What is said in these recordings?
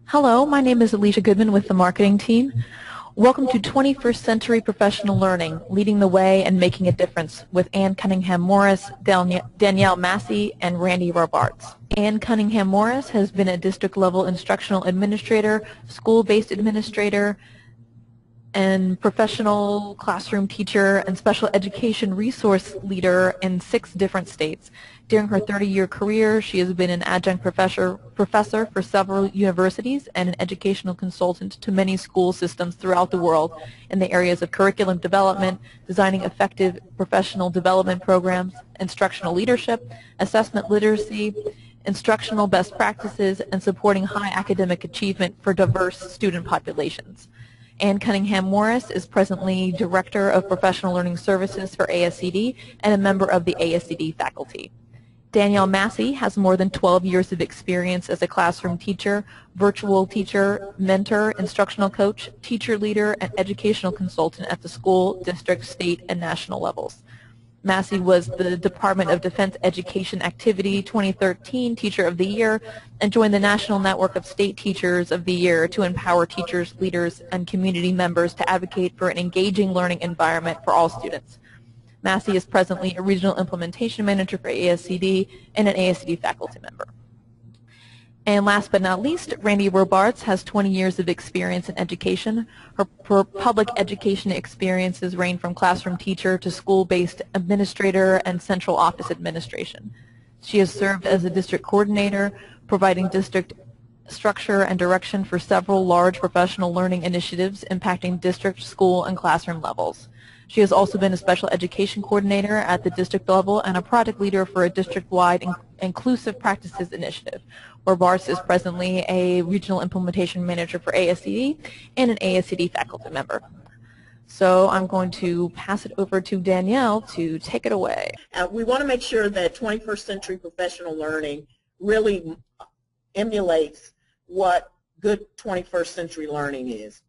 Hello, my name is Alicia Goodman with the marketing team. Welcome to 21st Century Professional Learning, Leading the Way and Making a Difference with Ann Cunningham-Morris, Daniele Massey, and Randi Robarts. Ann Cunningham-Morris has been a district-level instructional administrator, school-based administrator, and professional classroom teacher and special education resource leader in 6 different states. During her 30-year career, she has been an adjunct professor for several universities and an educational consultant to many school systems throughout the world in the areas of curriculum development, designing effective professional development programs, instructional leadership, assessment literacy, instructional best practices, and supporting high academic achievement for diverse student populations. Ann Cunningham-Morris is presently Director of Professional Learning Services for ASCD and a member of the ASCD Faculty. Daniele Massey has more than 12 years of experience as a classroom teacher, virtual teacher, mentor, instructional coach, teacher leader, and educational consultant at the school, district, state, and national levels. Massey was the Department of Defense Education Activity 2013 Teacher of the Year and joined the National Network of State Teachers of the Year to empower teachers, leaders, and community members to advocate for an engaging learning environment for all students. Massey is presently a Regional Implementation Manager for ASCD and an ASCD faculty member. And last but not least, Randi Robarts has 20 years of experience in education. Her public education experiences range from classroom teacher to school-based administrator and central office administration. She has served as a district coordinator, providing district structure and direction for several large professional learning initiatives impacting district, school, and classroom levels. She has also been a special education coordinator at the district level and a project leader for a district-wide inclusive practices initiative. Robarts is presently a regional implementation manager for ASCD and an ASCD faculty member. So I'm going to pass it over to Danielle to take it away. We want to make sure that 21st century professional learning really emulates what good 21st century learning is.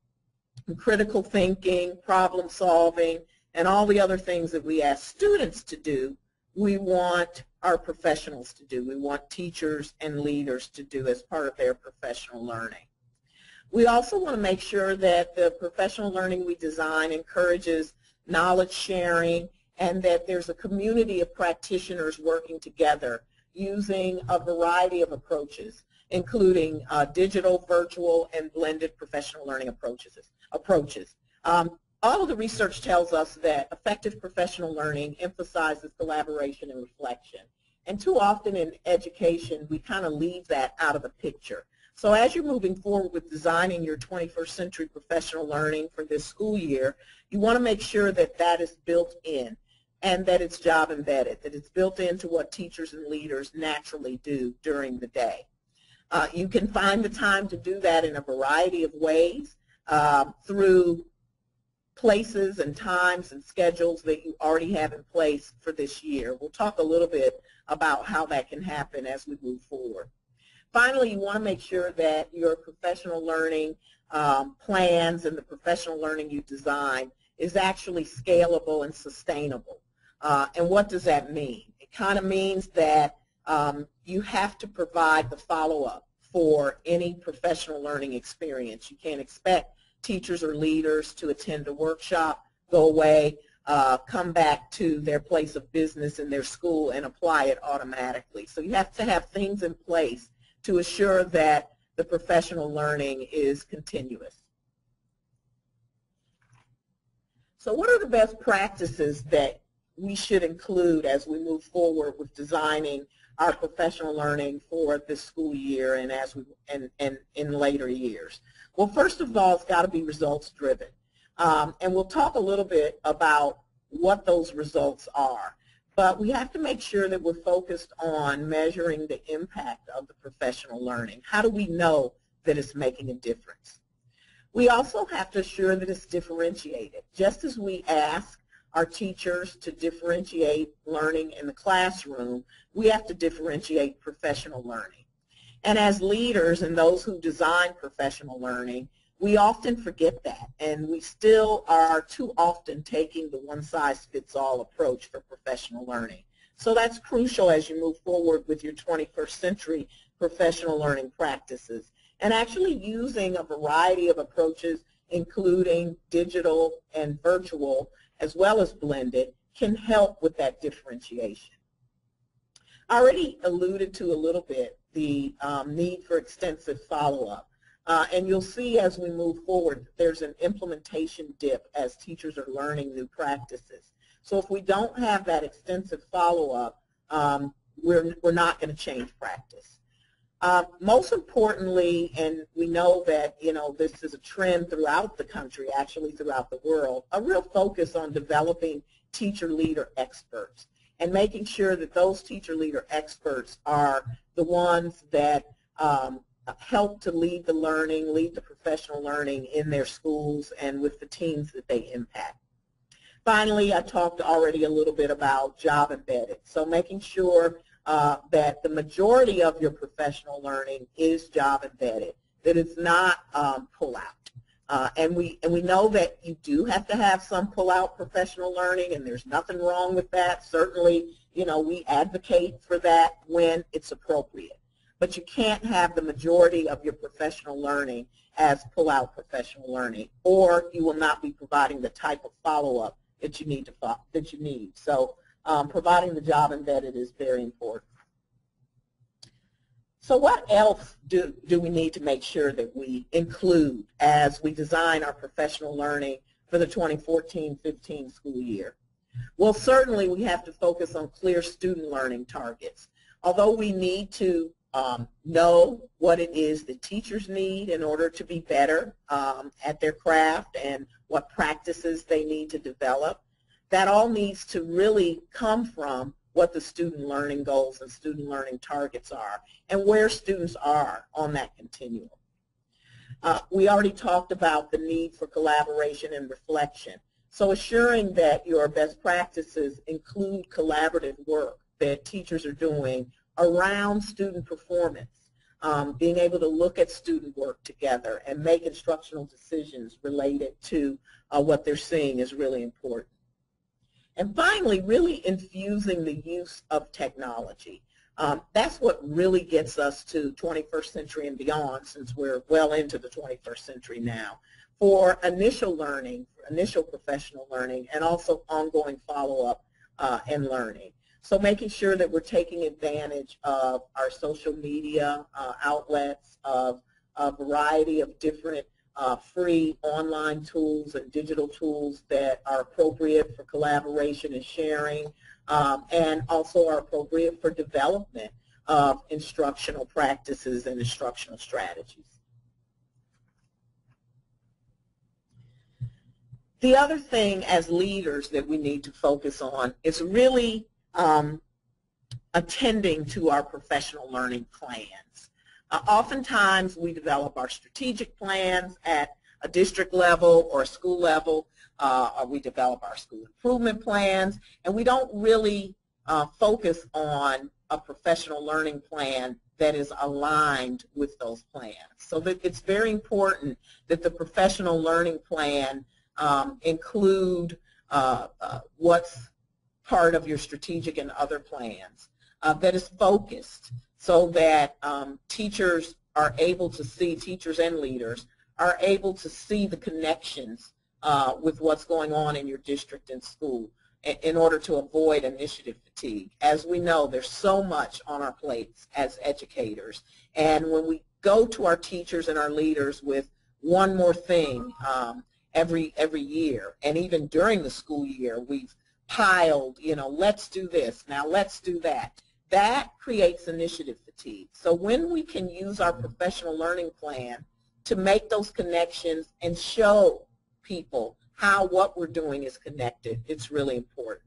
Critical thinking, problem solving, and all the other things that we ask students to do, we want our professionals to do. We want teachers and leaders to do as part of their professional learning. We also want to make sure that the professional learning we design encourages knowledge sharing and that there's a community of practitioners working together using a variety of approaches, including digital, virtual, and blended professional learning approaches. All of the research tells us that effective professional learning emphasizes collaboration and reflection. And too often in education, we kind of leave that out of the picture. So as you're moving forward with designing your 21st century professional learning for this school year, you want to make sure that that is built in and that it's job embedded, that it's built into what teachers and leaders naturally do during the day. You can find the time to do that in a variety of ways through places and times and schedules that you already have in place for this year. We'll talk a little bit about how that can happen as we move forward. Finally, you want to make sure that your professional learning plans and the professional learning you design is actually scalable and sustainable. And what does that mean? It kind of means that you have to provide the follow-up for any professional learning experience. You can't expect teachers or leaders to attend a workshop, go away, come back to their place of business in their school and apply it automatically. So you have to have things in place to assure that the professional learning is continuous. So what are the best practices that we should include as we move forward with designing our professional learning for this school year and as we and in later years? Well, first of all, it's got to be results driven. And we'll talk a little bit about what those results are. But we have to make sure that we're focused on measuring the impact of the professional learning. How do we know that it's making a difference? We also have to assure that it's differentiated. Just as we ask our teachers to differentiate learning in the classroom, we have to differentiate professional learning. And as leaders and those who design professional learning, we often forget that, and we still are too often taking the one-size-fits-all approach for professional learning. So that's crucial as you move forward with your 21st century professional learning practices. And actually using a variety of approaches, including digital and virtual, as well as blended, can help with that differentiation. I already alluded to a little bit the need for extensive follow-up. And you'll see as we move forward, there's an implementation dip as teachers are learning new practices. So if we don't have that extensive follow-up, we're not going to change practice. Most importantly, and we know that this is a trend throughout the country, actually throughout the world, a real focus on developing teacher leader experts and making sure that those teacher leader experts are the ones that help to lead the learning, lead the professional learning in their schools and with the teams that they impact. Finally, I talked already a little bit about job embedded. So making sure that the majority of your professional learning is job embedded, that it's not pull out. And we know that you do have to have some pull out professional learning, and there's nothing wrong with that. Certainly, we advocate for that when it's appropriate. But you can't have the majority of your professional learning as pull out professional learning, or you will not be providing the type of follow-up that you need. So providing the job embedded is very important. So what else do we need to make sure that we include as we design our professional learning for the 2014-15 school year? Well, certainly we have to focus on clear student learning targets. Although we need to know what it is that teachers need in order to be better at their craft and what practices they need to develop, that all needs to really come from what the student learning goals and student learning targets are and where students are on that continuum. We already talked about the need for collaboration and reflection. So assuring that your best practices include collaborative work that teachers are doing around student performance, being able to look at student work together and make instructional decisions related to what they're seeing is really important. And finally, really infusing the use of technology. That's what really gets us to 21st century and beyond, since we're well into the 21st century now, for initial learning, for initial professional learning, and also ongoing follow-up and learning. So making sure that we're taking advantage of our social media outlets, of a variety of different free online tools and digital tools that are appropriate for collaboration and sharing, and also are appropriate for development of instructional practices and instructional strategies. The other thing as leaders that we need to focus on is really attending to our professional learning plans. Oftentimes we develop our strategic plans at a district level or a school level, or we develop our school improvement plans, and we don't really focus on a professional learning plan that is aligned with those plans. So that it's very important that the professional learning plan include what's part of your strategic and other plans, that is focused so that teachers are able to see, teachers and leaders are able to see the connections with what's going on in your district and school in order to avoid initiative fatigue. As we know, there's so much on our plates as educators, and when we go to our teachers and our leaders with one more thing every year, and even during the school year, we've piled, let's do this, now let's do that. That creates initiative fatigue. So when we can use our professional learning plan to make those connections and show people how what we're doing is connected, it's really important.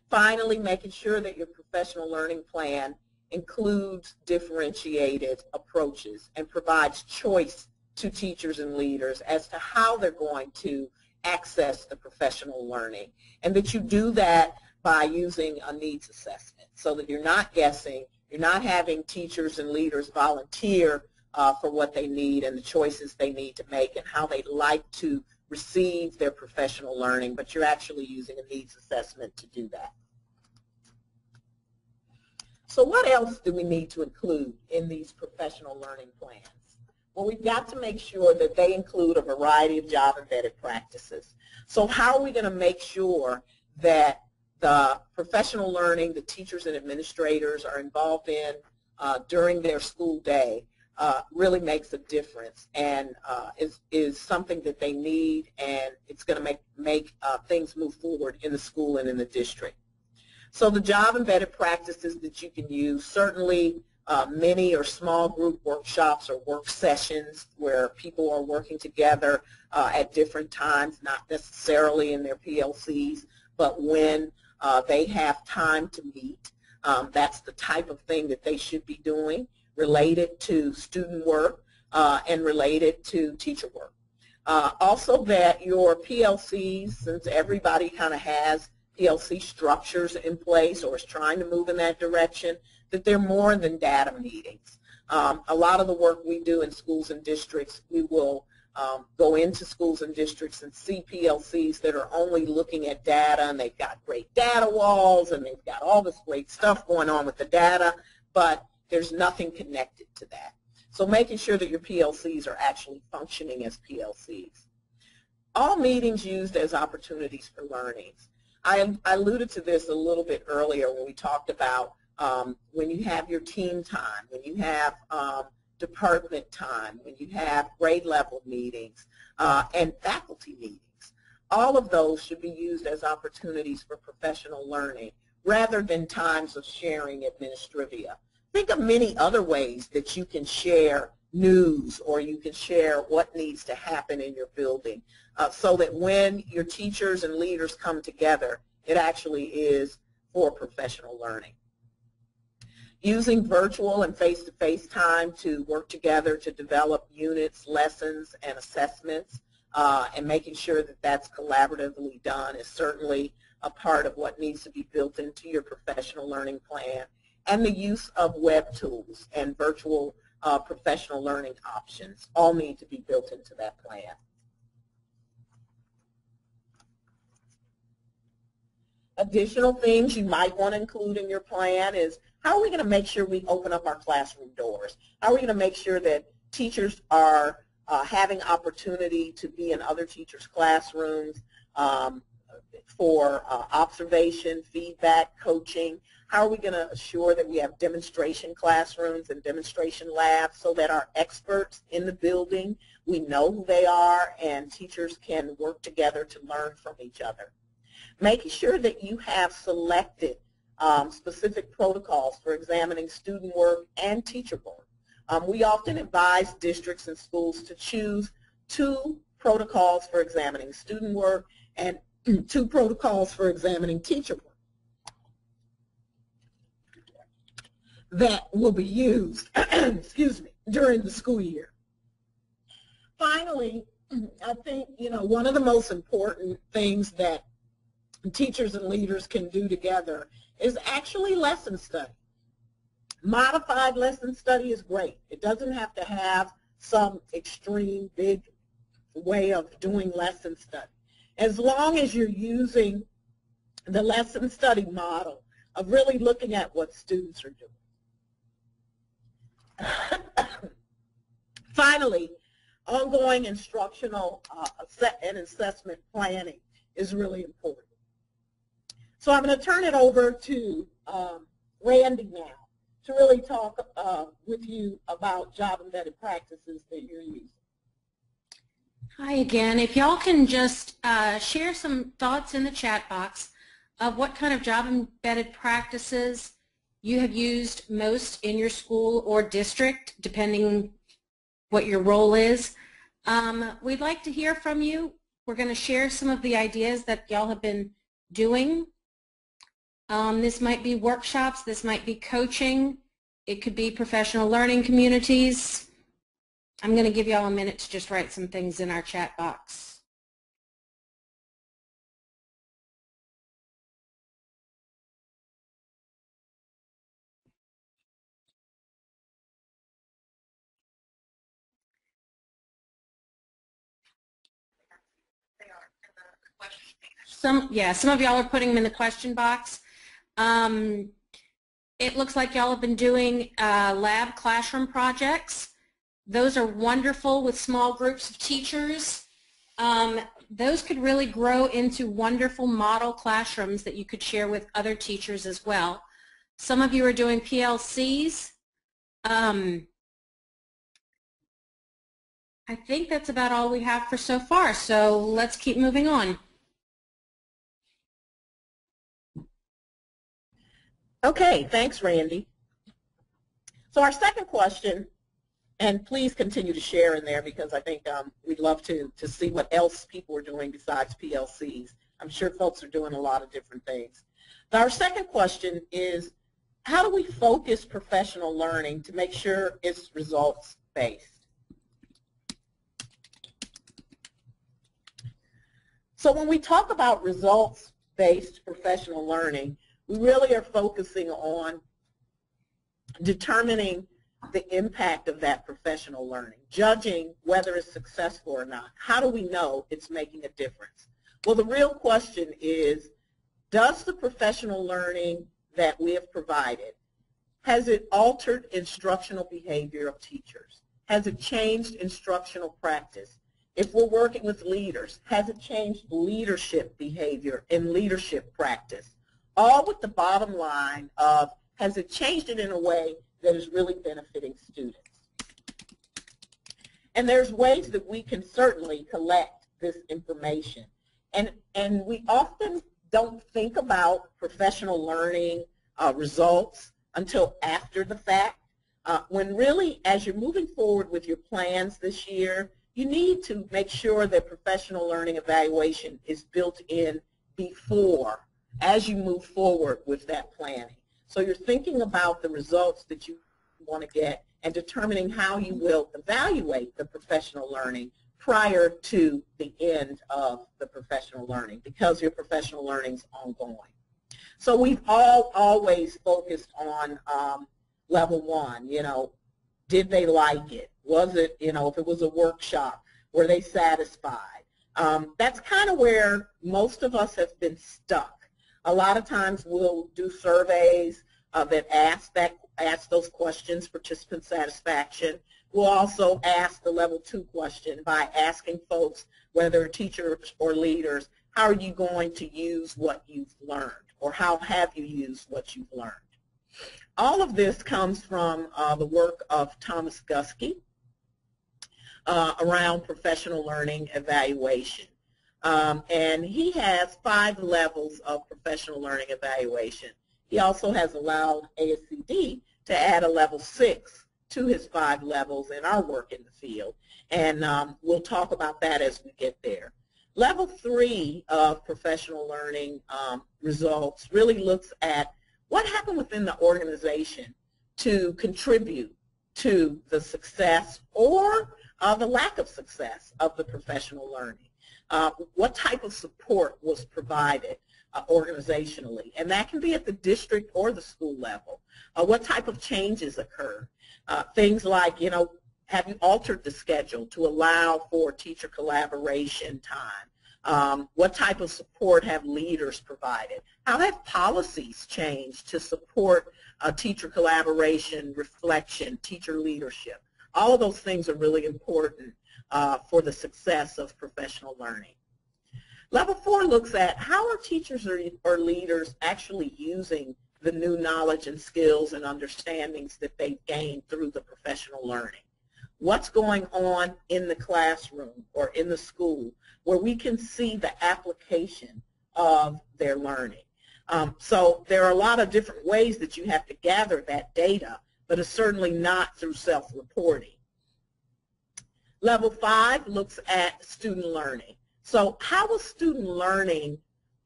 Finally, making sure that your professional learning plan includes differentiated approaches and provides choice to teachers and leaders as to how they're going to access the professional learning, and that you do that by using a needs assessment so that you're not guessing, you're not having teachers and leaders volunteer for what they need and the choices they need to make and how they'd like to receive their professional learning, but you're actually using a needs assessment to do that. So what else do we need to include in these professional learning plans? Well, we've got to make sure that they include a variety of job-embedded practices. So how are we going to make sure that the professional learning the teachers and administrators are involved in during their school day really makes a difference and is something that they need, and it's going to make things move forward in the school and in the district. So the job-embedded practices that you can use, certainly mini or small group workshops or work sessions where people are working together at different times, not necessarily in their PLCs, but when they have time to meet. That's the type of thing that they should be doing, related to student work and related to teacher work. Also that your PLCs, since everybody kind of has PLC structures in place or is trying to move in that direction, that they're more than data meetings. A lot of the work we do in schools and districts, we will go into schools and districts and see PLCs that are only looking at data, and they've got great data walls and they've got all this great stuff going on with the data, but there's nothing connected to that. So making sure that your PLCs are actually functioning as PLCs. All meetings used as opportunities for learnings. I alluded to this a little bit earlier when we talked about when you have your team time, when you have department time, when you have grade level meetings and faculty meetings. All of those should be used as opportunities for professional learning rather than times of sharing administrivia. Think of many other ways that you can share news or you can share what needs to happen in your building so that when your teachers and leaders come together, it actually is for professional learning. Using virtual and face-to-face time to work together to develop units, lessons, and assessments and making sure that that's collaboratively done is certainly a part of what needs to be built into your professional learning plan. And the use of web tools and virtual professional learning options all need to be built into that plan. Additional things you might want to include in your plan is how are we going to make sure we open up our classroom doors? How are we going to make sure that teachers are having opportunity to be in other teachers' classrooms for observation, feedback, coaching? How are we going to assure that we have demonstration classrooms and demonstration labs so that our experts in the building, we know who they are and teachers can work together to learn from each other? Making sure that you have selected specific protocols for examining student work and teacher work. We often advise districts and schools to choose 2 protocols for examining student work and 2 protocols for examining teacher work that will be used excuse me, during the school year. Finally, I think one of the most important things that teachers and leaders can do together is actually lesson study. Modified lesson study is great. It doesn't have to have some extreme big way of doing lesson study. As long as you're using the lesson study model of really looking at what students are doing. Finally, ongoing instructional and assessment planning is really important. So I'm going to turn it over to Randi now to really talk with you about job-embedded practices that you're using. Hi again. If y'all can just share some thoughts in the chat box of what kind of job-embedded practices you have used most in your school or district, depending what your role is. We'd like to hear from you. We're going to share some of the ideas that y'all have been doing. This might be workshops, this might be coaching, it could be professional learning communities. I'm going to give y'all a minute to just write some things in our chat box. Some of y'all are putting them in the question box. It looks like y'all have been doing lab classroom projects. Those are wonderful with small groups of teachers. Those could really grow into wonderful model classrooms that you could share with other teachers as well. Some of you are doing PLCs. I think that's about all we have for so far, so let's keep moving on. Okay, thanks, Randy. So our second question, and please continue to share in there because I think we'd love to see what else people are doing besides PLCs. I'm sure folks are doing a lot of different things. Now, our second question is, how do we focus professional learning to make sure it's results-based? So when we talk about results-based professional learning, we really are focusing on determining the impact of that professional learning, judging whether it's successful or not. How do we know it's making a difference? Well, the real question is, does the professional learning that we have provided, has it altered instructional behavior of teachers? Has it changed instructional practice? If we're working with leaders, has it changed leadership behavior and leadership practice? All with the bottom line of, has it changed it in a way that is really benefiting students? And there's ways that we can certainly collect this information. And we often don't think about professional learning results until after the fact, when really, as you're moving forward with your plans this year, you need to make sure that professional learning evaluation is built in before, as you move forward with that planning. So you're thinking about the results that you want to get and determining how you will evaluate the professional learning prior to the end of the professional learning, because your professional learning is ongoing. So we've always focused on level one, did they like it? Was it, if it was a workshop, were they satisfied? That's kind of where most of us have been stuck. A lot of times we'll do surveys that ask those questions, participant satisfaction. We'll also ask the level 2 question by asking folks, whether teachers or leaders, how are you going to use what you've learned, or how have you used what you've learned? All of this comes from the work of Thomas Guskey around professional learning evaluation. And he has 5 levels of professional learning evaluation. He also has allowed ASCD to add a level 6 to his 5 levels in our work in the field. And we'll talk about that as we get there. Level 3 of professional learning results really looks at what happened within the organization to contribute to the success or the lack of success of the professional learning. What type of support was provided organizationally, and that can be at the district or the school level. What type of changes occurred? Things like, have you altered the schedule to allow for teacher collaboration time? What type of support have leaders provided? How have policies changed to support teacher collaboration, reflection, teacher leadership? All of those things are really important for the success of professional learning. Level 4 looks at how are teachers or leaders actually using the new knowledge and skills and understandings that they've gained through the professional learning. What's going on in the classroom or in the school where we can see the application of their learning. So there are a lot of different ways that you have to gather that data, but it's certainly not through self-reporting. Level 5 looks at student learning. So how was student learning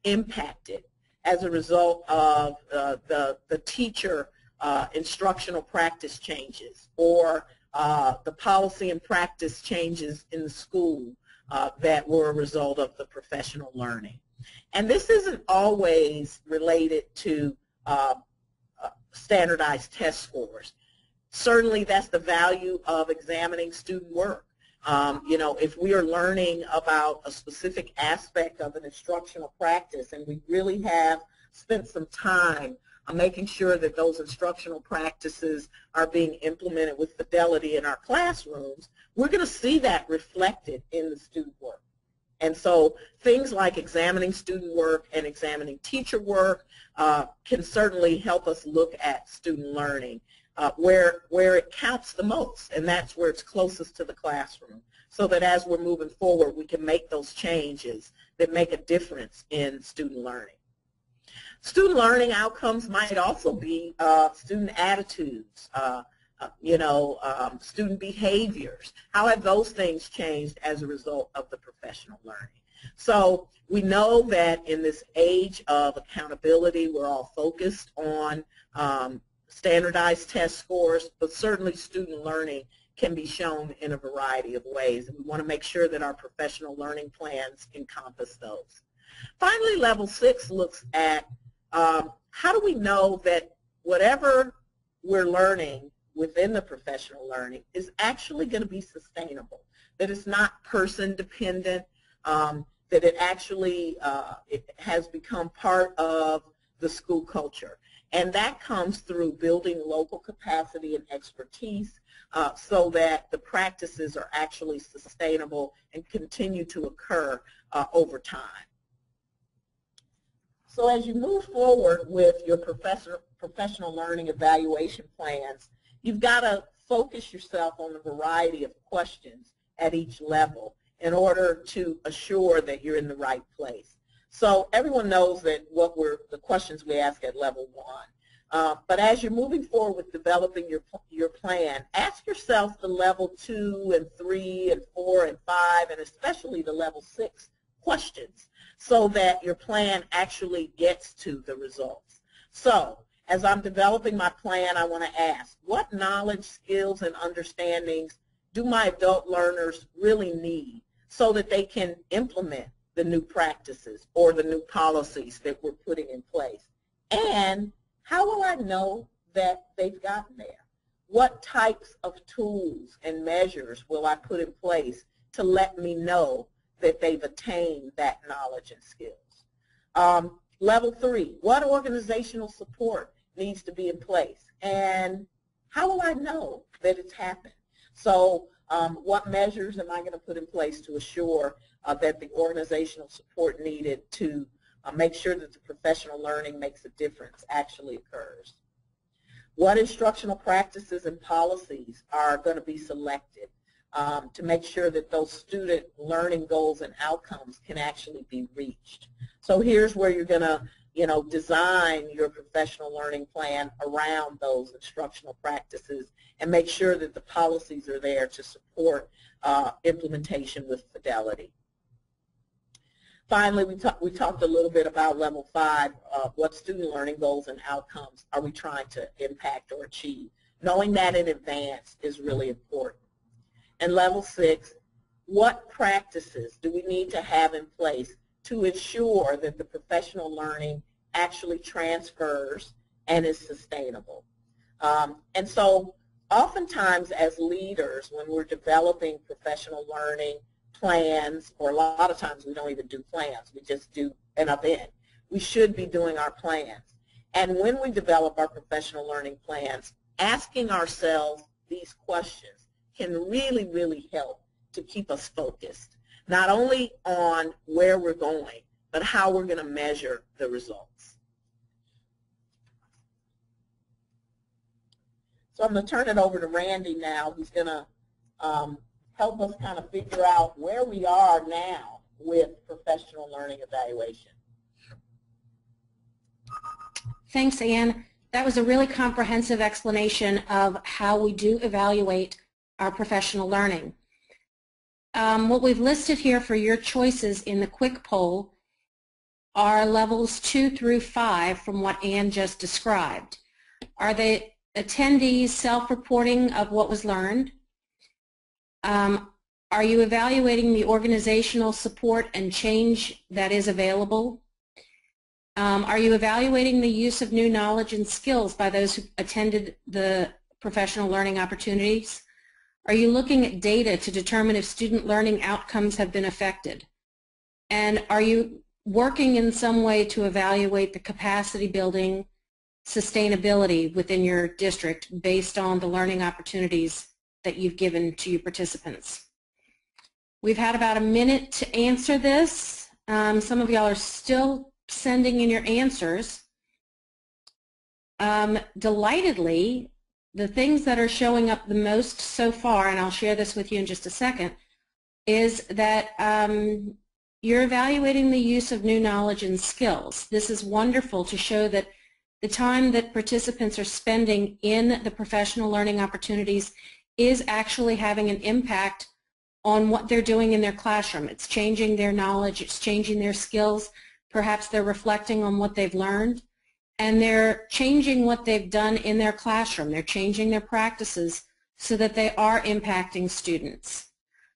impacted as a result of the teacher instructional practice changes, or the policy and practice changes in the school that were a result of the professional learning? And this isn't always related to standardized test scores. Certainly that's the value of examining student work. If we are learning about a specific aspect of an instructional practice and we really have spent some time making sure that those instructional practices are being implemented with fidelity in our classrooms, we're going to see that reflected in the student work. And so things like examining student work and examining teacher work can certainly help us look at student learning where it counts the most, and that's where it's closest to the classroom, so that as we're moving forward, we can make those changes that make a difference in student learning. Student learning outcomes might also be student attitudes, student behaviors. How have those things changed as a result of the professional learning? So we know that in this age of accountability, we're all focused on standardized test scores, but certainly student learning can be shown in a variety of ways, and we want to make sure that our professional learning plans encompass those. Finally, level 6 looks at how do we know that whatever we're learning within the professional learning is actually going to be sustainable, that it's not person dependent, that it actually it has become part of the school culture. And that comes through building local capacity and expertise so that the practices are actually sustainable and continue to occur over time. So as you move forward with your professional learning evaluation plans, you've got to focus yourself on the variety of questions at each level in order to assure that you're in the right place. So everyone knows that the questions we ask at level 1. But as you're moving forward with developing your plan, ask yourself the level 2 and 3 and 4 and 5 and especially the level 6 questions so that your plan actually gets to the results. So as I'm developing my plan, I want to ask, what knowledge, skills, and understandings do my adult learners really need so that they can implement the new practices or the new policies that we're putting in place? And how will I know that they've gotten there? What types of tools and measures will I put in place to let me know that they've attained that knowledge and skills? Level 3, what organizational support needs to be in place? And how will I know that it's happened? So what measures am I going to put in place to assure that the organizational support needed to make sure that the professional learning makes a difference actually occurs? What instructional practices and policies are going to be selected to make sure that those student learning goals and outcomes can actually be reached? So here's where you're going to design your professional learning plan around those instructional practices and make sure that the policies are there to support implementation with fidelity. Finally, we talked a little bit about level 5, what student learning goals and outcomes are we trying to impact or achieve. Knowing that in advance is really important. And level 6, what practices do we need to have in place to ensure that the professional learning actually transfers and is sustainable? And so oftentimes as leaders, when we're developing professional learning plans, or a lot of times we don't even do plans, we just do an event. We should be doing our plans. And when we develop our professional learning plans, asking ourselves these questions can really, really help to keep us focused, not only on where we're going, but how we're going to measure the results. So I'm going to turn it over to Randi now, who's going to help us kind of figure out where we are now with professional learning evaluation. Thanks, Ann. That was a really comprehensive explanation of how we do evaluate our professional learning. What we've listed here for your choices in the quick poll are levels 2 through 5 from what Ann just described. Are the attendees self-reporting of what was learned? Are you evaluating the organizational support and change that is available? Are you evaluating the use of new knowledge and skills by those who attended the professional learning opportunities? Are you looking at data to determine if student learning outcomes have been affected? And are you working in some way to evaluate the capacity building sustainability within your district based on the learning opportunities that you've given to your participants. We've had about a minute to answer this. Some of y'all are still sending in your answers. Delightedly, the things that are showing up the most so far, and I'll share this with you in just a second, is that you're evaluating the use of new knowledge and skills. This is wonderful to show that the time that participants are spending in the professional learning opportunities is actually having an impact on what they're doing in their classroom. It's changing their knowledge, it's changing their skills, perhaps they're reflecting on what they've learned, and they're changing what they've done in their classroom. They're changing their practices so that they are impacting students.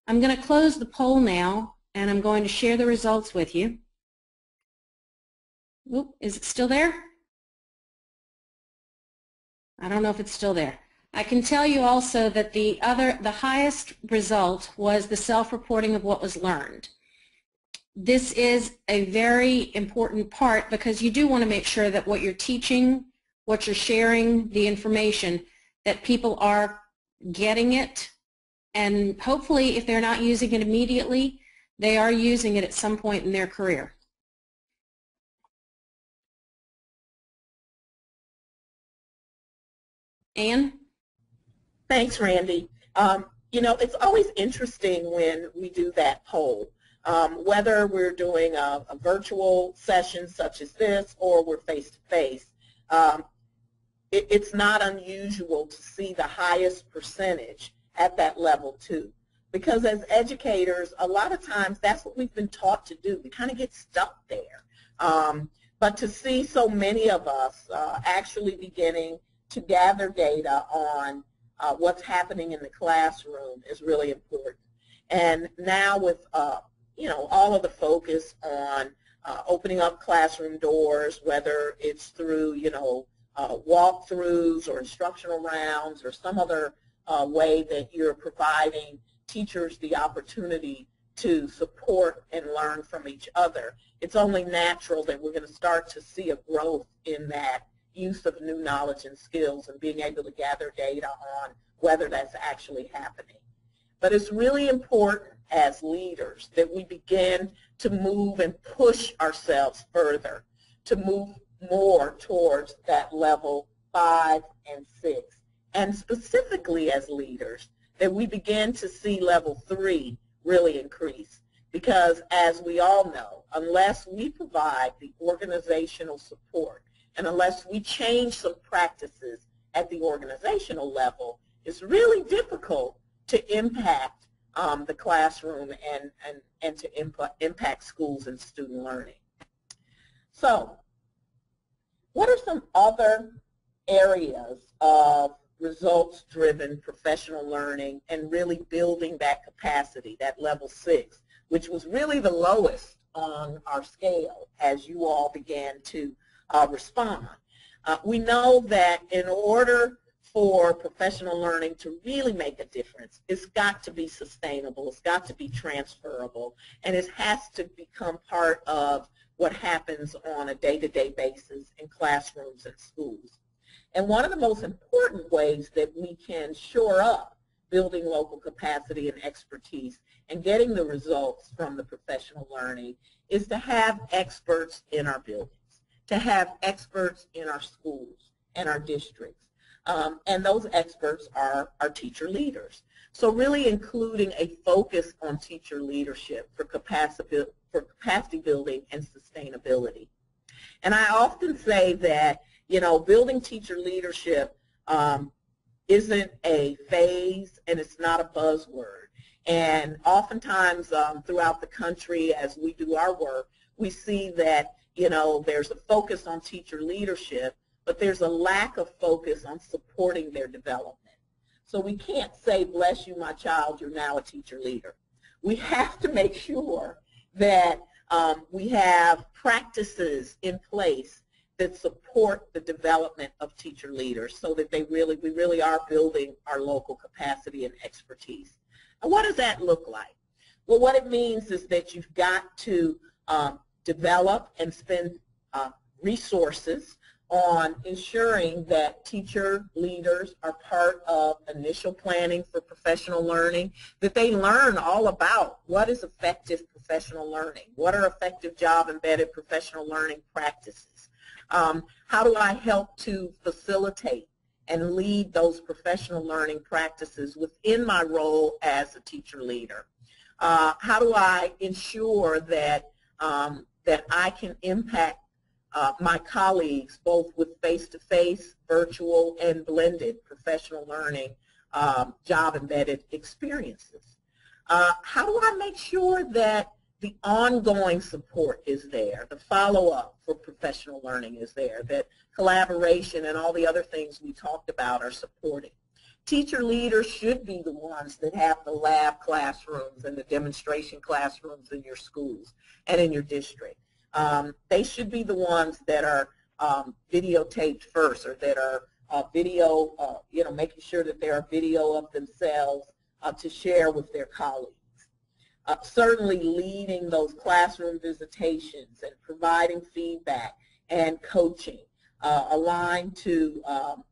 I'm going to close the poll now, and I'm going to share the results with you. Oop, is it still there? I don't know if it's still there. I can tell you also that the highest result was the self-reporting of what was learned. This is a very important part because you do want to make sure that what you're teaching, what you're sharing, the information, that people are getting it, and hopefully if they're not using it immediately, they are using it at some point in their career. Ann? Thanks, Randy. You know, it's always interesting when we do that poll, whether we're doing a virtual session such as this or we're face-to-face. It's not unusual to see the highest percentage at that level too, because as educators, a lot of times that's what we've been taught to do. We kind of get stuck there. But to see so many of us actually beginning to gather data on what's happening in the classroom is really important. And now with you know, all of the focus on opening up classroom doors, whether it's through, you know, walkthroughs or instructional rounds or some other way that you're providing teachers the opportunity to support and learn from each other, it's only natural that we're going to start to see a growth in that use of new knowledge and skills and being able to gather data on whether that's actually happening. But it's really important as leaders that we begin to move and push ourselves further, to move more towards that level 5 and 6. And specifically as leaders, that we begin to see level 3 really increase. Because as we all know, unless we provide the organizational support and unless we change some practices at the organizational level, it's really difficult to impact the classroom and to impact schools and student learning. So, what are some other areas of results-driven professional learning and really building that capacity, that level 6, which was really the lowest on our scale as you all began to respond? We know that in order for professional learning to really make a difference, it's got to be sustainable, it's got to be transferable, and it has to become part of what happens on a day-to-day basis in classrooms and schools. And one of the most important ways that we can shore up building local capacity and expertise and getting the results from the professional learning is to have experts in our buildings, to have experts in our schools and our districts. And those experts are our teacher leaders. So really including a focus on teacher leadership for capacity building and sustainability. And I often say that, you know, building teacher leadership isn't a phase and it's not a buzzword. And oftentimes throughout the country as we do our work, we see that, you know, there's a focus on teacher leadership, but there's a lack of focus on supporting their development. So we can't say, bless you, my child, you're now a teacher leader. We have to make sure that we have practices in place that support the development of teacher leaders so that we really are building our local capacity and expertise. And what does that look like? Well, what it means is that you've got to develop and spend resources on ensuring that teacher leaders are part of initial planning for professional learning, that they learn all about what is effective professional learning, what are effective job-embedded professional learning practices, how do I help to facilitate and lead those professional learning practices within my role as a teacher leader. How do I ensure that, that I can impact my colleagues both with face-to-face, virtual, and blended professional learning job-embedded experiences? How do I make sure that the ongoing support is there, the follow-up for professional learning is there, that collaboration and all the other things we talked about are supported? Teacher leaders should be the ones that have the lab classrooms and the demonstration classrooms in your schools and in your district. They should be the ones that are videotaped first, or that are making sure that there are video of themselves to share with their colleagues. Certainly leading those classroom visitations and providing feedback and coaching aligned to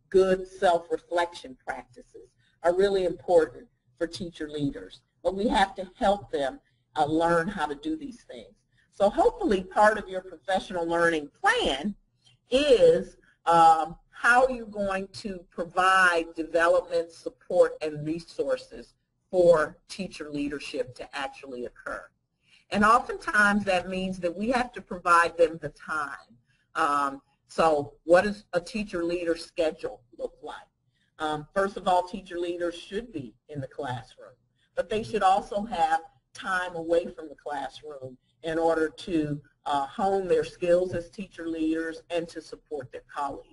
good self-reflection practices are really important for teacher leaders. But we have to help them learn how to do these things. So hopefully part of your professional learning plan is how you're going to provide development, support, and resources for teacher leadership to actually occur. And oftentimes that means that we have to provide them the time. So what does a teacher leader schedule look like? First of all, teacher leaders should be in the classroom, but they should also have time away from the classroom in order to hone their skills as teacher leaders and to support their colleagues.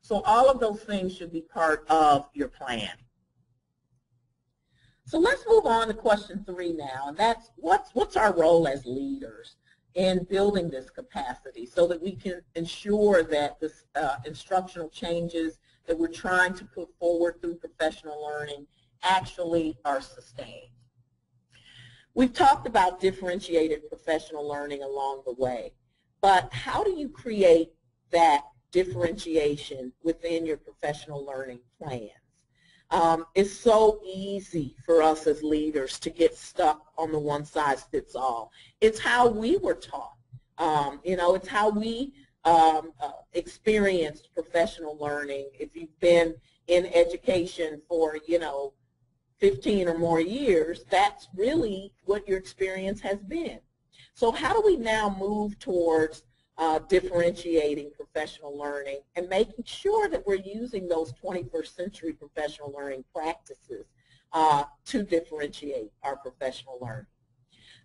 So all of those things should be part of your plan. So let's move on to question 3 now, and that's what's our role as leaders in building this capacity so that we can ensure that the instructional changes that we're trying to put forward through professional learning actually are sustained. We've talked about differentiated professional learning along the way, but how do you create that differentiation within your professional learning plans? It's so easy for us as leaders to get stuck on the one-size-fits-all. It's how we were taught. It's how we experienced professional learning. If you've been in education for, 15 or more years, that's really what your experience has been. So how do we now move towards differentiating professional learning and making sure that we're using those 21st century professional learning practices to differentiate our professional learning?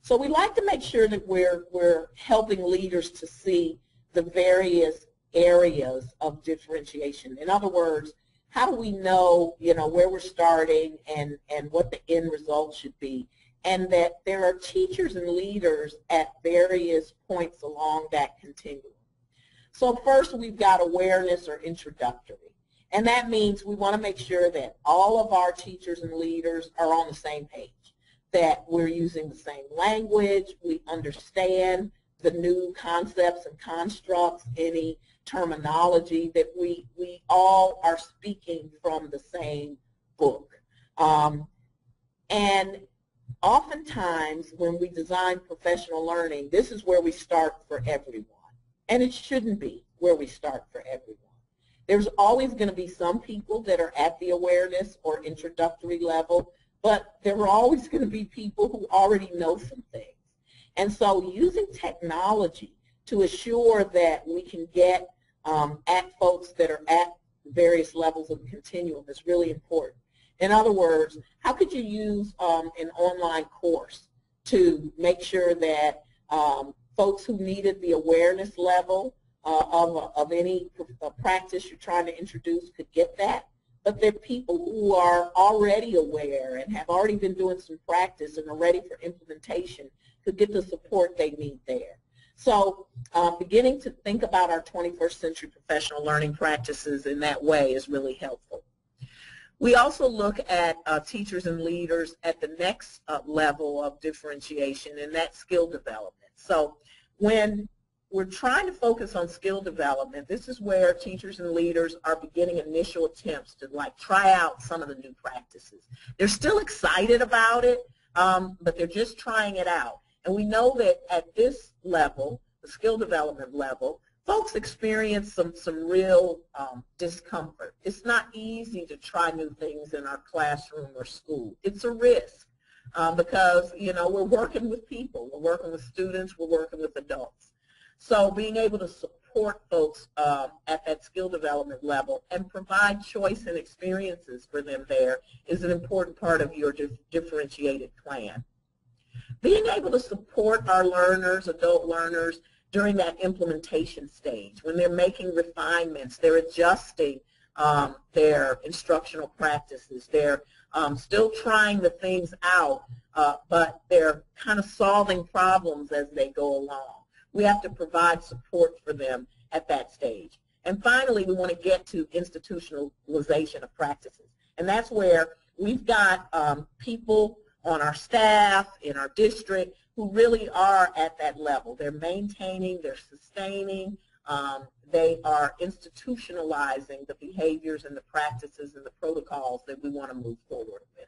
So we like to make sure that we're helping leaders to see the various areas of differentiation. In other words, how do we know, where we're starting and what the end result should be, and that there are teachers and leaders at various points along that continuum. So first we've got awareness or introductory, and that means we want to make sure that all of our teachers and leaders are on the same page, that we're using the same language, we understand the new concepts and constructs, any terminology, that we all are speaking from the same book. And oftentimes when we design professional learning, this is where we start for everyone. And it shouldn't be where we start for everyone. There's always going to be some people that are at the awareness or introductory level, but there are always going to be people who already know some things. And so using technology to assure that we can get at folks that are at various levels of the continuum is really important. In other words, how could you use an online course to make sure that folks who needed the awareness level of any practice you're trying to introduce could get that, but there are people who are already aware and have already been doing some practice and are ready for implementation could get the support they need there. So beginning to think about our 21st century professional learning practices in that way is really helpful. We also look at teachers and leaders at the next level of differentiation, and that's skill development. So when we're trying to focus on skill development. This is where teachers and leaders are beginning initial attempts to try out some of the new practices. They're still excited about it, but they're just trying it out. And we know that at this level, the skill development level, folks experience some real discomfort. It's not easy to try new things in our classroom or school. It's a risk because, we're working with people. We're working with students. We're working with adults. So being able to support folks at that skill development level and provide choice and experiences for them there is an important part of your differentiated plan. Being able to support our learners, adult learners, during that implementation stage, when they're making refinements, they're adjusting their instructional practices, they're still trying the things out, but they're kind of solving problems as they go along. We have to provide support for them at that stage. And finally, we want to get to institutionalization of practices. And that's where we've got people on our staff, in our district, who really are at that level. They're maintaining, they're sustaining, they are institutionalizing the behaviors and the practices and the protocols that we want to move forward with.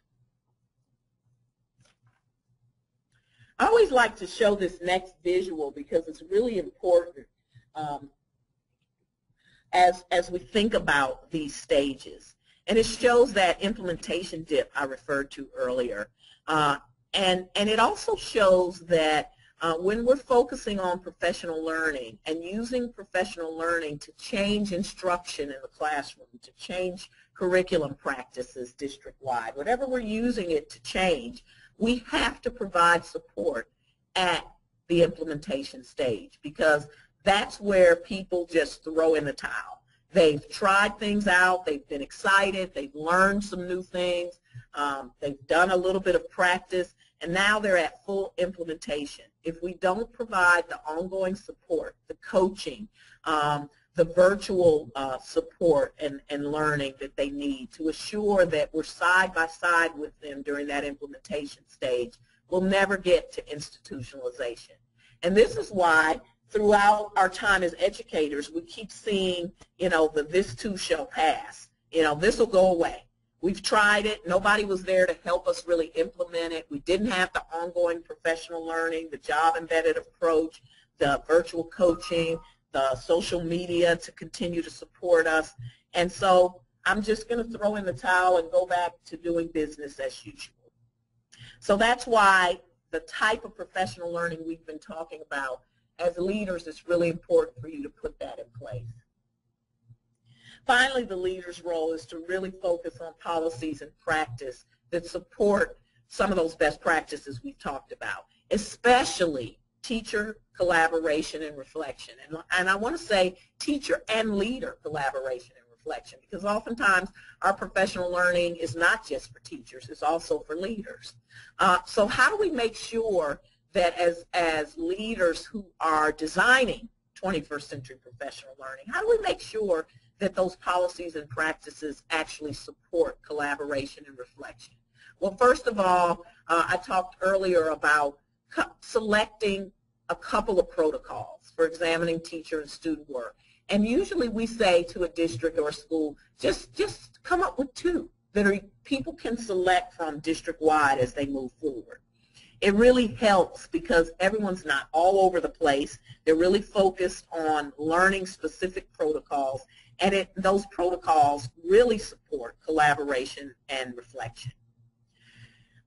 I always like to show this next visual because it's really important as we think about these stages. And it shows that implementation dip I referred to earlier. And it also shows that when we're focusing on professional learning and using professional learning to change instruction in the classroom, to change curriculum practices district-wide, whatever we're using it to change, we have to provide support at the implementation stage because that's where people just throw in the towel. They've tried things out, they've been excited, they've learned some new things, they've done a little bit of practice, and now they're at full implementation. If we don't provide the ongoing support, the coaching, the virtual support and learning that they need to assure that we're side by side with them during that implementation stage, we'll never get to institutionalization. And this is why throughout our time as educators, we keep seeing, the this too shall pass. This will go away. We've tried it. Nobody was there to help us really implement it. We didn't have the ongoing professional learning, the job-embedded approach, the virtual coaching, the social media to continue to support us. And so I'm just going to throw in the towel and go back to doing business as usual. So that's why the type of professional learning we've been talking about as leaders, it's really important for you to put that in place. Finally, the leader's role is to really focus on policies and practice that support some of those best practices we've talked about, especially teacher collaboration and reflection. And I want to say teacher and leader collaboration and reflection because oftentimes our professional learning is not just for teachers, it's also for leaders. So how do we make sure that as leaders who are designing 21st century professional learning, how do we make sure that those policies and practices actually support collaboration and reflection? Well, first of all, I talked earlier about selecting a couple of protocols for examining teacher and student work. And usually we say to a district or a school, just come up with two that people can select from district-wide as they move forward. It really helps because everyone's not all over the place. They're really focused on learning specific protocols, and those protocols really support collaboration and reflection.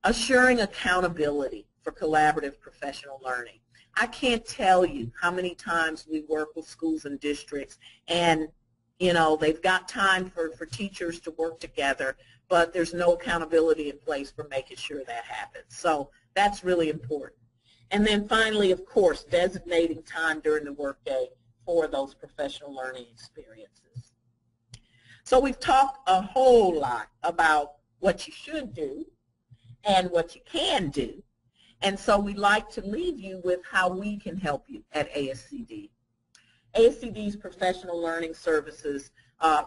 Assuring accountability for collaborative professional learning. I can't tell you how many times we work with schools and districts and they've got time for teachers to work together, but there's no accountability in place for making sure that happens. So that's really important. And then finally, of course, designating time during the workday for those professional learning experiences. So we've talked a whole lot about what you should do and what you can do. And so we'd like to leave you with how we can help you at ASCD. ASCD's professional learning services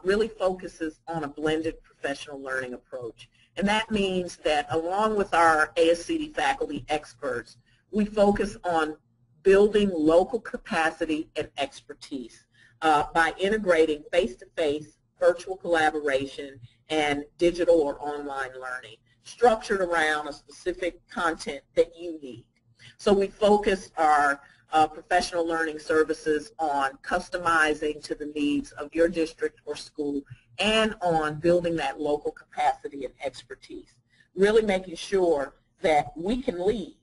really focuses on a blended professional learning approach. And that means that along with our ASCD faculty experts, we focus on building local capacity and expertise by integrating face-to-face, virtual collaboration, and digital or online learning, structured around a specific content that you need. So we focus our professional learning services on customizing to the needs of your district or school and on building that local capacity and expertise, really making sure that we can lead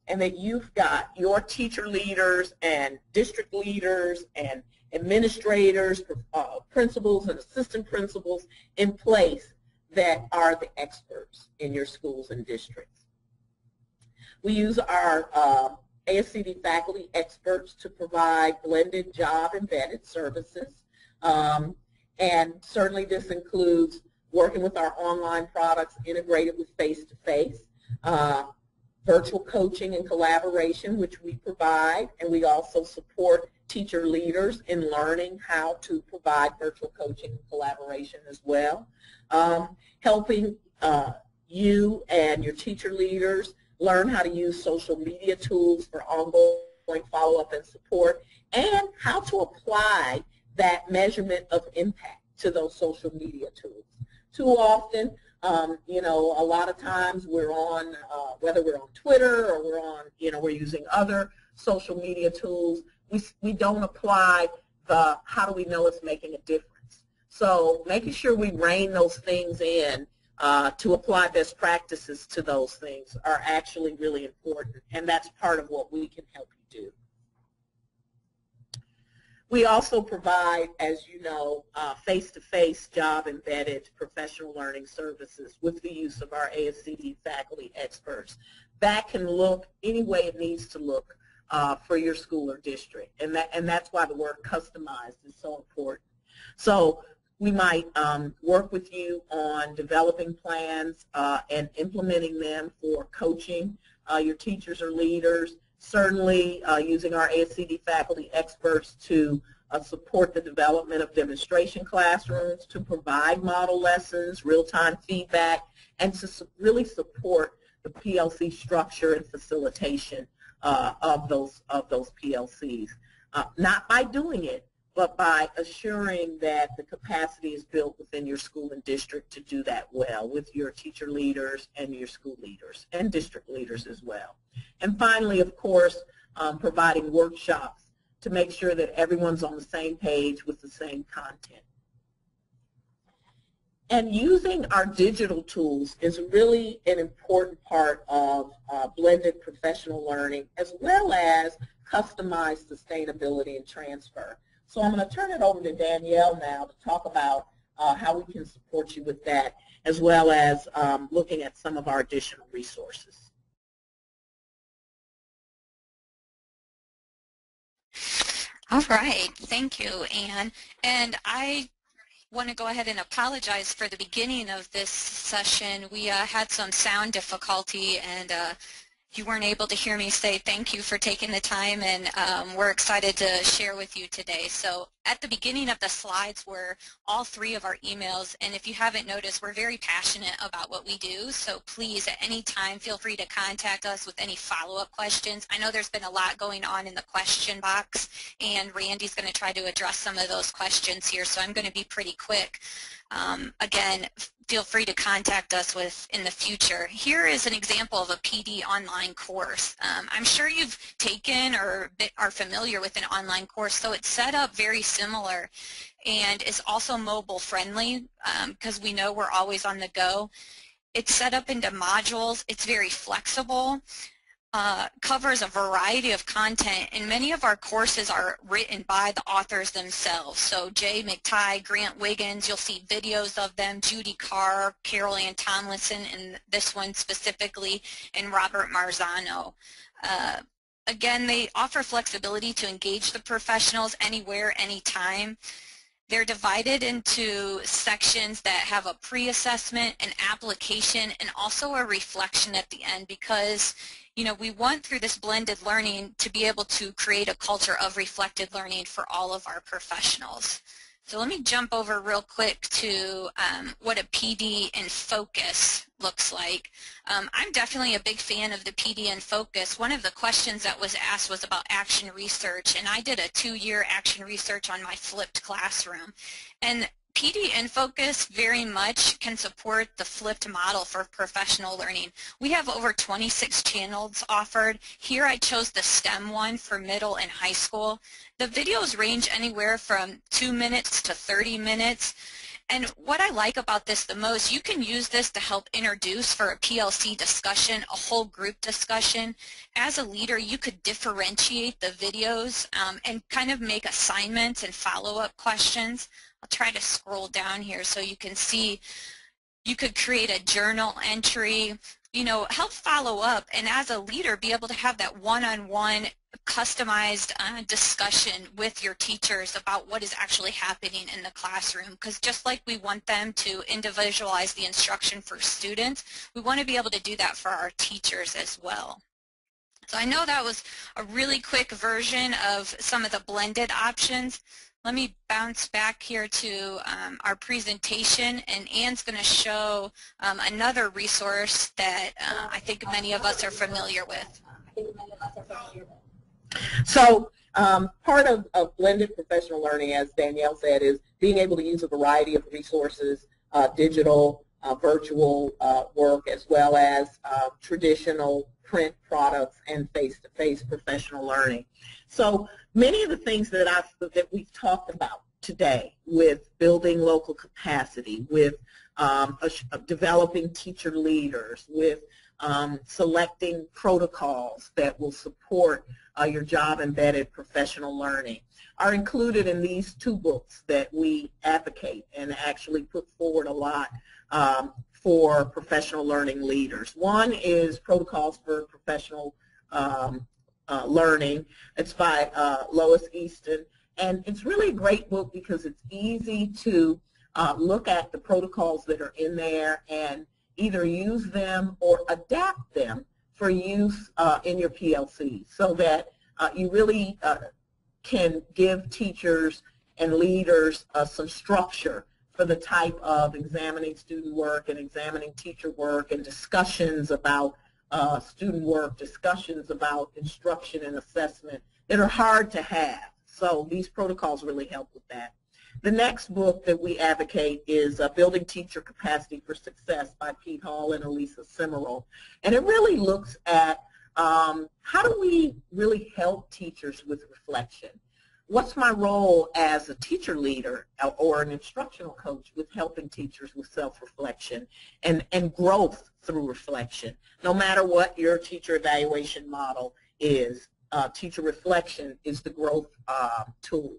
and that you've got your teacher leaders and district leaders and administrators, principals and assistant principals in place that are the experts in your schools and districts. We use our ASCD faculty experts to provide blended job embedded services. And certainly this includes working with our online products integrated with face-to-face, virtual coaching and collaboration, which we provide, and we also support teacher leaders in learning how to provide virtual coaching and collaboration as well. Helping you and your teacher leaders learn how to use social media tools for ongoing follow-up and support, and how to apply that measurement of impact to those social media tools. Too often, you know, a lot of times we're on, whether we're on Twitter or we're on, you know, we're using other social media tools, we don't apply the how do we know it's making a difference. So making sure we rein those things in to apply best practices to those things are actually really important, and that's part of what we can help you do. We also provide, as you know, face-to-face job-embedded professional learning services with the use of our ASCD faculty experts. That can look any way it needs to look for your school or district, and that's why the word customized is so important. So we might work with you on developing plans and implementing them for coaching your teachers or leaders, certainly using our ASCD faculty experts to support the development of demonstration classrooms, to provide model lessons, real-time feedback, and to really support the PLC structure and facilitation of those PLCs. Not by doing it, but by assuring that the capacity is built within your school and district to do that well with your teacher leaders and your school leaders and district leaders as well. And finally, of course, providing workshops to make sure that everyone's on the same page with the same content. And using our digital tools is really an important part of blended professional learning, as well as customized sustainability and transfer. So I'm going to turn it over to Danielle now to talk about how we can support you with that, as well as looking at some of our additional resources. All right, thank you, Ann. And I want to go ahead and apologize for the beginning of this session. We had some sound difficulty, and you weren't able to hear me say thank you for taking the time, and we're excited to share with you today. So at the beginning of the slides were all three of our emails, and if you haven't noticed, we're very passionate about what we do, so please at any time feel free to contact us with any follow-up questions. I know there's been a lot going on in the question box, and Randy's going to try to address some of those questions here, so I'm going to be pretty quick. Again, feel free to contact us in the future. Here is an example of a PD online course. I'm sure you've taken or are familiar with an online course, so it's set up very similar and is also mobile friendly because we know we're always on the go. It's set up into modules. It's very flexible. Covers a variety of content, and many of our courses are written by the authors themselves. So Jay McTighe, Grant Wiggins, you'll see videos of them, Judy Carr, Carol Ann Tomlinson, and this one specifically, and Robert Marzano. Again, they offer flexibility to engage the professionals anywhere, anytime. They're divided into sections that have a pre-assessment, an application, and also a reflection at the end because, you know, we want through this blended learning to be able to create a culture of reflected learning for all of our professionals. So let me jump over real quick to what a PD in focus looks like. I'm definitely a big fan of the PD in focus. One of the questions that was asked was about action research, and I did a 2-year action research on my flipped classroom. And PD in focus very much can support the flipped model for professional learning. We have over 26 channels offered. Here I chose the STEM one for middle and high school. The videos range anywhere from 2 minutes to 30 minutes. And what I like about this the most, you can use this to help introduce for a PLC discussion, a whole group discussion. As a leader, you could differentiate the videos and kind of make assignments and follow-up questions. I'll try to scroll down here so you can see. You could create a journal entry, you know, help follow up, and as a leader be able to have that one-on-one customized discussion with your teachers about what is actually happening in the classroom, because just like we want them to individualize the instruction for students, we want to be able to do that for our teachers as well. So I know that was a really quick version of some of the blended options. Let me bounce back here to our presentation, and Ann's going to show another resource that I think many of us are familiar with. So part of blended professional learning, as Danielle said, is being able to use a variety of resources, digital, virtual work, as well as traditional print products and face-to-face professional learning. So many of the things that we've talked about today, with building local capacity, with developing teacher leaders, with selecting protocols that will support your job-embedded professional learning, are included in these 2 books that we advocate and actually put forward a lot for professional learning leaders. One is Protocols for Professional Learning. It's by Lois Easton, and it's really a great book because it's easy to look at the protocols that are in there and either use them or adapt them for use in your PLC, so that you really can give teachers and leaders some structure for the type of examining student work and examining teacher work and discussions about student work, discussions about instruction and assessment that are hard to have. So these protocols really help with that. The next book that we advocate is Building Teacher Capacity for Success by Pete Hall and Elisa Simmerl. And it really looks at how do we really help teachers with reflection? What's my role as a teacher leader or an instructional coach with helping teachers with self-reflection and growth through reflection? No matter what your teacher evaluation model is, teacher reflection is the growth tool.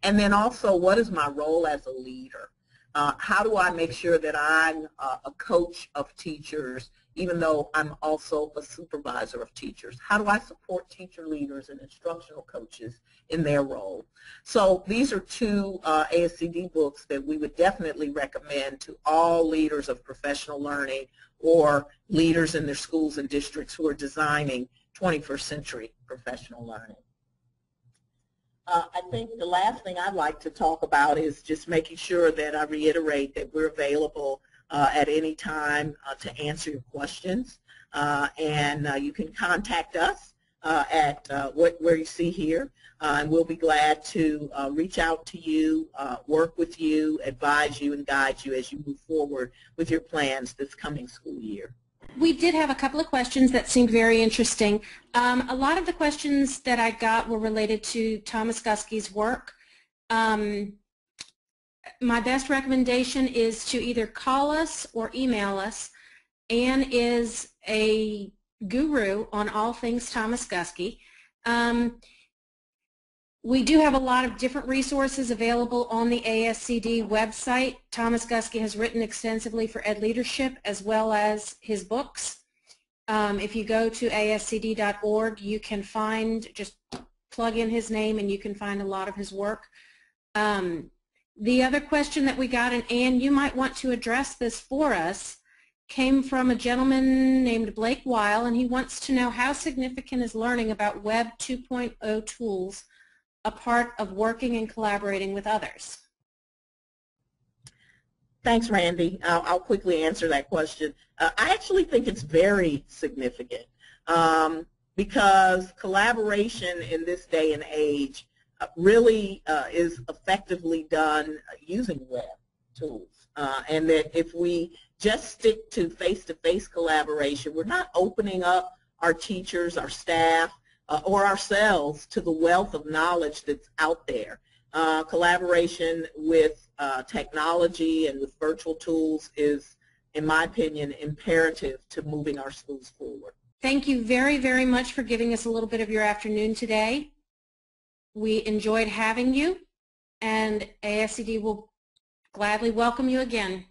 And then also, what is my role as a leader? How do I make sure that I'm a coach of teachers, even though I'm also a supervisor of teachers? How do I support teacher leaders and instructional coaches in their role? So these are 2 ASCD books that we would definitely recommend to all leaders of professional learning or leaders in their schools and districts who are designing 21st century professional learning. I think the last thing I'd like to talk about is just making sure that I reiterate that we're available at any time to answer your questions. And you can contact us at where you see here, and we'll be glad to reach out to you, work with you, advise you, and guide you as you move forward with your plans this coming school year. We did have a couple of questions that seemed very interesting. A lot of the questions that I got were related to Thomas Guskey's work. My best recommendation is to either call us or email us. Ann is a guru on all things Thomas Guskey. We do have a lot of different resources available on the ASCD website. Thomas Guskey has written extensively for Ed Leadership as well as his books. If you go to ascd.org, you can find, just plug in his name and you can find a lot of his work. The other question that we got, and Ann, you might want to address this for us, came from a gentleman named Blake Weil, and he wants to know how significant is learning about Web 2.0 tools a part of working and collaborating with others? Thanks, Randy. I'll quickly answer that question. I actually think it's very significant because collaboration in this day and age really is effectively done using web tools. And that if we just stick to face-to-face collaboration, we're not opening up our teachers, our staff, or ourselves to the wealth of knowledge that's out there. Collaboration with technology and with virtual tools is, in my opinion, imperative to moving our schools forward. Thank you very, very much for giving us a little bit of your afternoon today. We enjoyed having you, and ASCD will gladly welcome you again.